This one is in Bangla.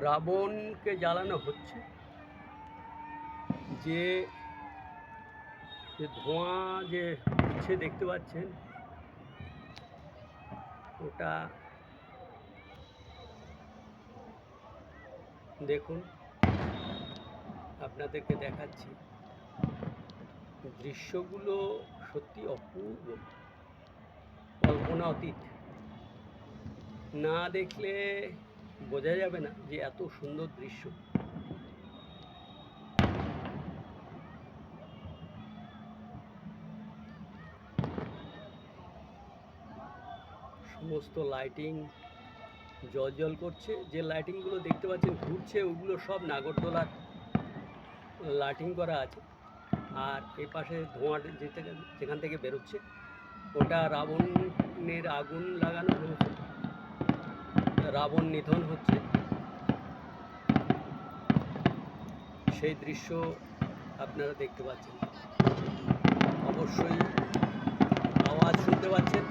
রাবণকে জ্বালানো হচ্ছে। যে ধোঁয়া যে উঠছে দেখতে পাচ্ছেন, ওটা দেখুন, আপনাদেরকে দেখাচ্ছি। দৃশ্যগুলো সত্যি অপূর্ব, কল্পনা অতীত। না দেখলে বোঝা যাবে না যে এত সুন্দর দৃশ্য। সমস্ত লাইটিং জ্বল করছে। যে লাইটিংগুলো দেখতে পাচ্ছেন ঘুরছে, ওগুলো সব নাগরদোলার লাইটিং করা আছে। আর এ পাশে ধোঁয়া যেখান থেকে বেরোচ্ছে, ওটা রাবণের আগুন লাগানো হয়েছে। রাবণ নিধন হচ্ছে, সেই দৃশ্য আপনারা দেখতে পাচ্ছেন। অবশ্যই আওয়াজ শুনতে পাচ্ছেন।